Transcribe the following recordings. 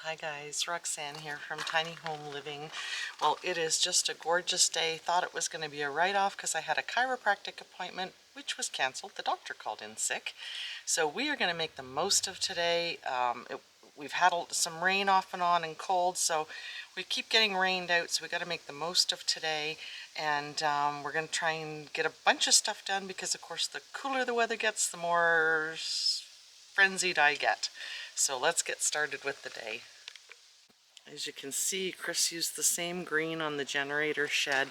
Hi guys, Roxanne here from Tiny Home Living. Well, it is just a gorgeous day. Thought it was going to be a write-off because I had a chiropractic appointment, which was canceled. The doctor called in sick. So we are going to make the most of today. We've had some rain off and on and cold, so we keep getting rained out, so we got to make the most of today. And we're going to try and get a bunch of stuff done because, of course, the cooler the weather gets, the more frenzied I get. So let's get started with the day. As you can see, Chris used the same green on the generator shed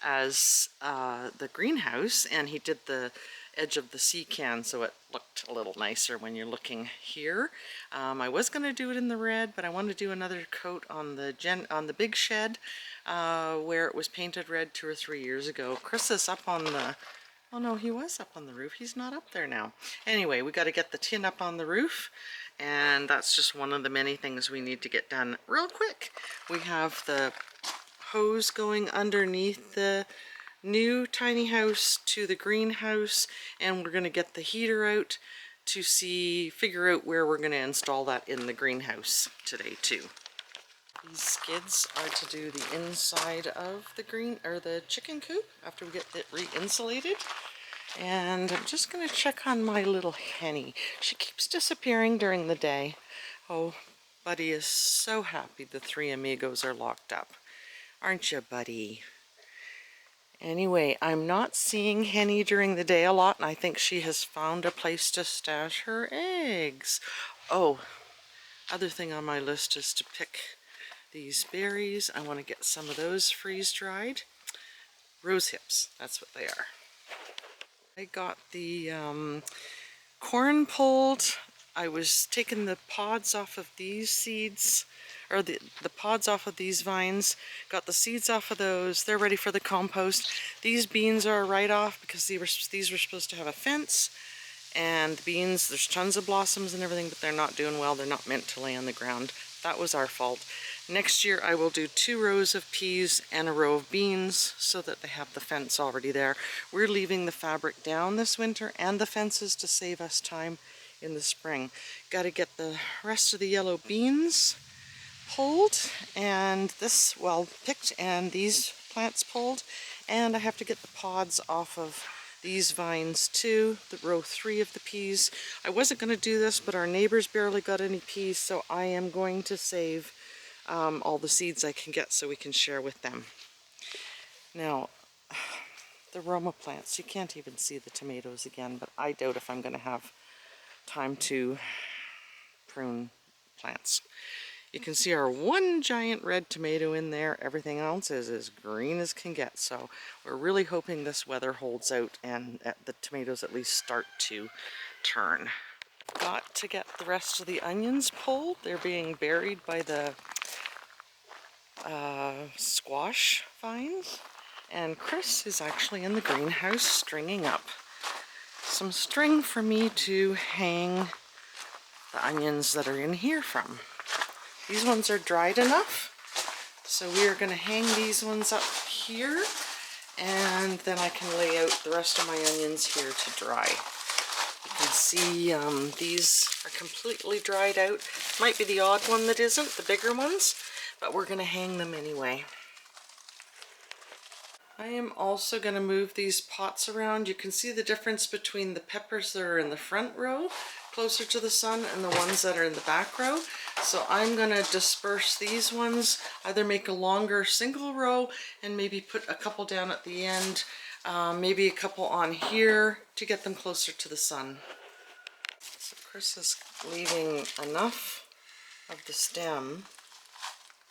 as the greenhouse, and he did the edge of the sea can so it looked a little nicer when you're looking here. I was going to do it in the red, but I want to do another coat on the big shed where it was painted red 2 or 3 years ago. Chris is up on the oh no, he was up on the roof. He's not up there now. Anyway, we got to get the tin up on the roof, and that's just one of the many things we need to get done real quick. We have the hose going underneath the new tiny house to the greenhouse, and we're going to get the heater out to figure out where we're going to install that in the greenhouse today too. These skids are to do the inside of the chicken coop after we get it re-insulated. And I'm just going to check on my little Henny. She keeps disappearing during the day. Oh, Buddy is so happy the 3 amigos are locked up. Aren't you, Buddy? Anyway, I'm not seeing Henny during the day a lot, and I think she has found a place to stash her eggs. Oh, other thing on my list is to pick these berries. I want to get some of those freeze-dried. Rose hips, that's what they are. I got the corn pulled. I was taking the pods off of these seeds, or the pods off of these vines. Got the seeds off of those. They're ready for the compost. These beans are a write-off because these were supposed to have a fence. And the beans, there's tons of blossoms and everything, but they're not doing well. They're not meant to lay on the ground. That was our fault. Next year I will do 2 rows of peas and a row of beans so that they have the fence already there. We're leaving the fabric down this winter and the fences to save us time in the spring. Got to get the rest of the yellow beans pulled and picked, and these plants pulled, and I have to get the pods off of these vines too, the row 3 of the peas. I wasn't going to do this, but our neighbors barely got any peas, so I am going to save all the seeds I can get so we can share with them. Now, the Roma plants, you can't even see the tomatoes again, but I doubt if I'm going to have time to prune plants. You can see our one giant red tomato in there. Everything else is as green as can get. So we're really hoping this weather holds out and the tomatoes at least start to turn. Got to get the rest of the onions pulled. They're being buried by the squash vines. And Chris is actually in the greenhouse stringing up some string for me to hang the onions that are in here from. These ones are dried enough, so we are going to hang these ones up here, and then I can lay out the rest of my onions here to dry. You can see these are completely dried out. Might be the odd one that isn't, the bigger ones, but we're going to hang them anyway. I am also going to move these pots around. You can see the difference between the peppers that are in the front row, closer to the sun, and the ones that are in the back row. So I'm going to disperse these ones, either make a longer single row and maybe put a couple down at the end, maybe a couple on here to get them closer to the sun. So Chris is leaving enough of the stem.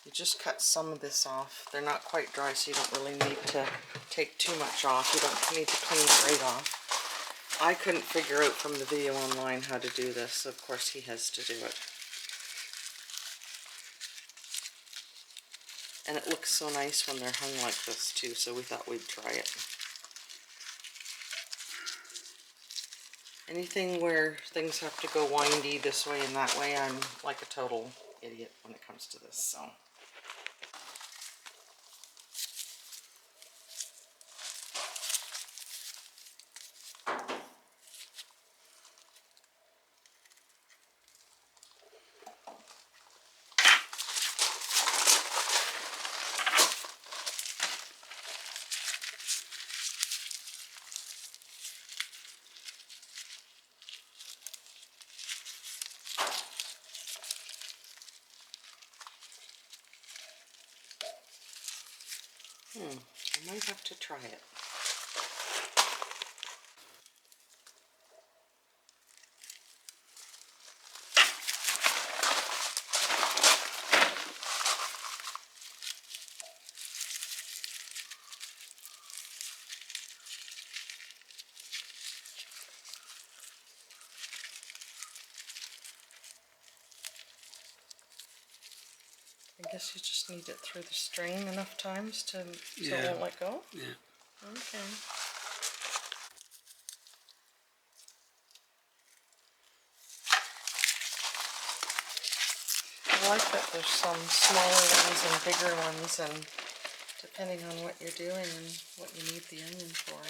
You just cut some of this off. They're not quite dry, so you don't really need to take too much off. You don't need to clean it right off. I couldn't figure out from the video online how to do this, so of course he has to do it. And it looks so nice when they're hung like this too, so we thought we'd try it. Anything where things have to go windy this way and that way, I'm like a total idiot when it comes to this, so. I might have to try it. I guess you just need it through the strain enough times so it won't let go? Yeah. Okay. I like that there's some smaller ones and bigger ones, and depending on what you're doing and what you need the onion for.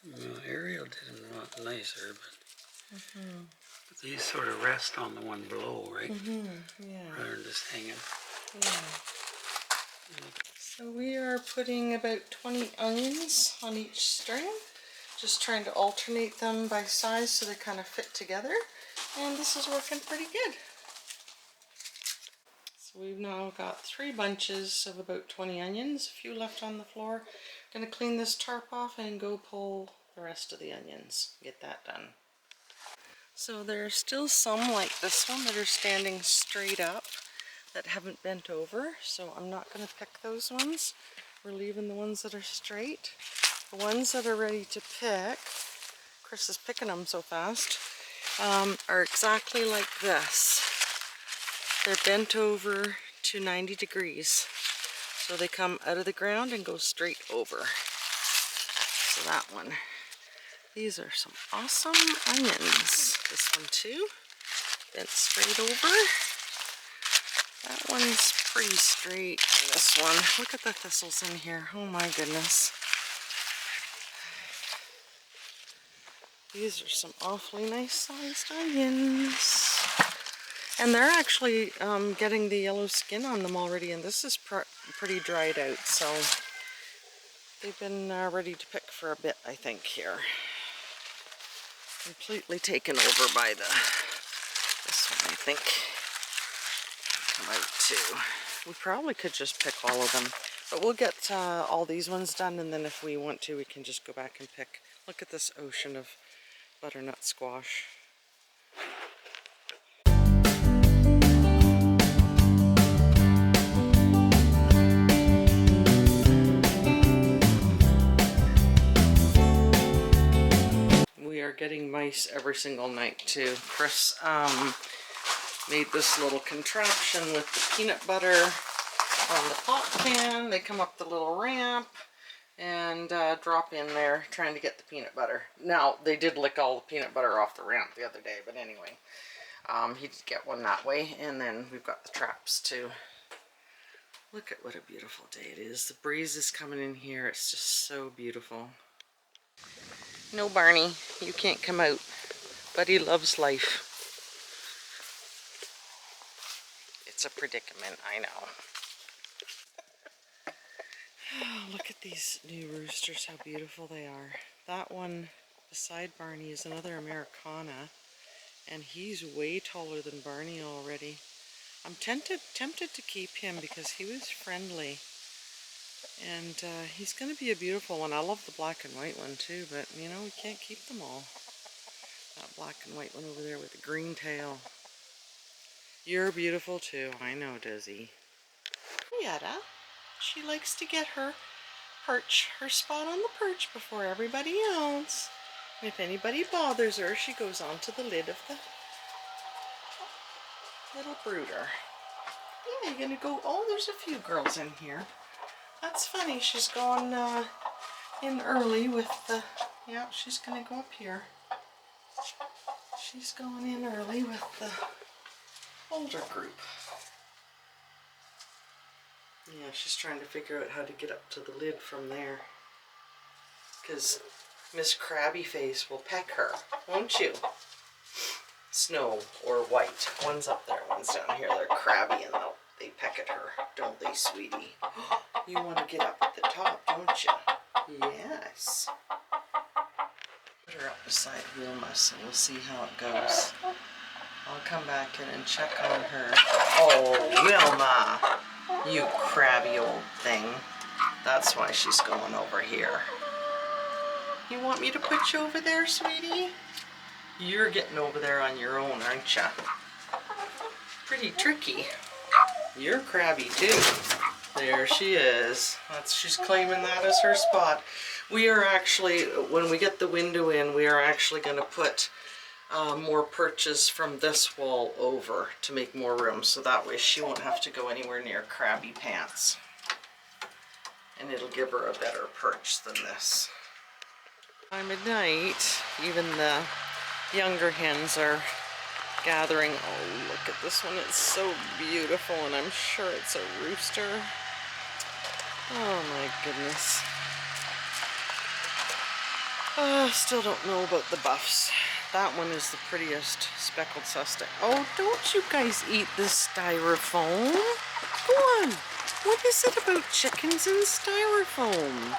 Well, Ariel did them a lot nicer, but these sort of rest on the one below, right? Yeah. Rather than just hanging. Yeah. So we are putting about 20 onions on each string, just trying to alternate them by size so they kind of fit together, and this is working pretty good. So we've now got 3 bunches of about 20 onions, a few left on the floor. Gonna clean this tarp off and go pull the rest of the onions, get that done. So there are still some like this one that are standing straight up that haven't bent over, so I'm not going to pick those ones. We're leaving the ones that are straight. The ones that are ready to pick, Chris is picking them so fast, are exactly like this. They're bent over to 90 degrees. So they come out of the ground and go straight over. So that one. These are some awesome onions. This one too, bent straight over. That one's pretty straight. This one, look at the thistles in here. Oh my goodness. These are some awfully nice sized onions. And they're actually getting the yellow skin on them already, and this is pretty dried out, so they've been ready to pick for a bit, I think, here. Completely taken over by this one, I think. Come out too. We probably could just pick all of them, but we'll get all these ones done, and then if we want to, we can just go back and pick. Look at this ocean of butternut squash. We are getting mice every single night too. Chris made this little contraption with the peanut butter on the pot pan. They come up the little ramp and drop in there trying to get the peanut butter. Now, they did lick all the peanut butter off the ramp the other day, but anyway, he did get one that way, and then we've got the traps too. Look at what a beautiful day it is. The breeze is coming in here. It's just so beautiful. No, Barney, you can't come out, but he loves life. It's a predicament, I know. Oh, look at these new roosters, how beautiful they are. That one beside Barney is another Americana, and he's way taller than Barney already. I'm tempted to keep him because he was friendly, and he's going to be a beautiful one. I love the black and white one too, but you know, we can't keep them all. That black and white one over there with the green tail. You're beautiful too, I know, Dizzy. Yetta, she likes to get her perch, her spot on the perch before everybody else. If anybody bothers her, she goes onto the lid of the little brooder. Yeah, you're gonna go, oh, there's a few girls in here. That's funny, she's gone in early with the, yeah, she's gonna go up here. She's going in early with the older group. Yeah, she's trying to figure out how to get up to the lid from there. Because Miss Crabby Face will peck her, won't you? Snow or White. One's up there, one's down here. They're crabby and they peck at her, don't they, sweetie? You want to get up at the top, don't you? Yes. Put her up beside Wilma, so we'll see how it goes. I'll come back in and check on her. Oh, Wilma, you crabby old thing. That's why she's going over here. You want me to put you over there, sweetie? You're getting over there on your own, aren't ya? Pretty tricky. You're crabby too. There she is. She's claiming that as her spot. We are actually, when we get the window in, we are actually going to put more perches from this wall over to make more room, so that way she won't have to go anywhere near Crabby Pants. And it'll give her a better perch than this. Time of night, even the younger hens are gathering. Oh, look at this one. It's so beautiful, and I'm sure it's a rooster. Oh my goodness. Still don't know about the buffs. That one is the prettiest speckled sussex. Oh, don't you guys eat this styrofoam. Go on. What is it about chickens and styrofoam?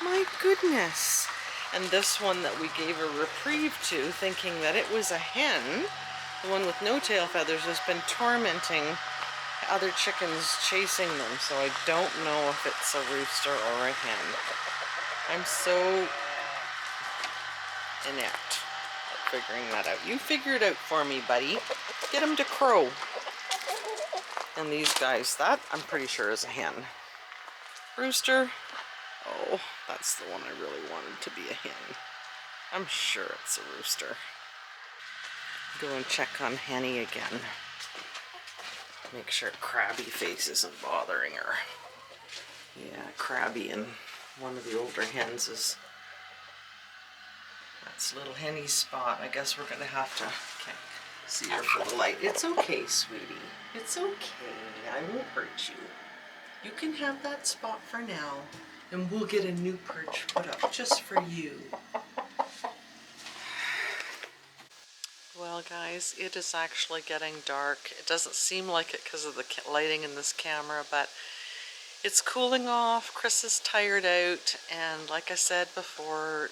My goodness. And this one that we gave a reprieve to, thinking that it was a hen, the one with no tail feathers, has been tormenting other chickens, chasing them. So I don't know if it's a rooster or a hen. I'm so inept at figuring that out. You figure it out for me, buddy. Get him to crow. And these guys, that I'm pretty sure is a hen. Rooster. Oh, that's the one I really wanted to be a hen. I'm sure it's a rooster. Go and check on Henny again. Make sure Crabby Face isn't bothering her. Yeah, Crabby and one of the older hens is... That's little Henny's spot. I guess we're gonna have to... Okay, see her for the light. It's okay, sweetie. It's okay. I won't hurt you. You can have that spot for now, and we'll get a new perch put up just for you. Well guys, it is actually getting dark. It doesn't seem like it because of the lighting in this camera, but it's cooling off. Chris is tired out, and like I said before,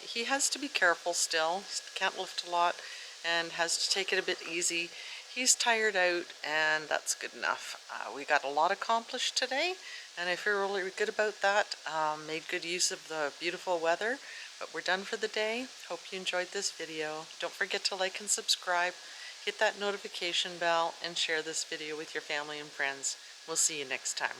he has to be careful still. He can't lift a lot and has to take it a bit easy. He's tired out, and that's good enough. We got a lot accomplished today, and I feel really good about that. Made good use of the beautiful weather, but we're done for the day. Hope you enjoyed this video. Don't forget to like and subscribe, hit that notification bell, and share this video with your family and friends. We'll see you next time.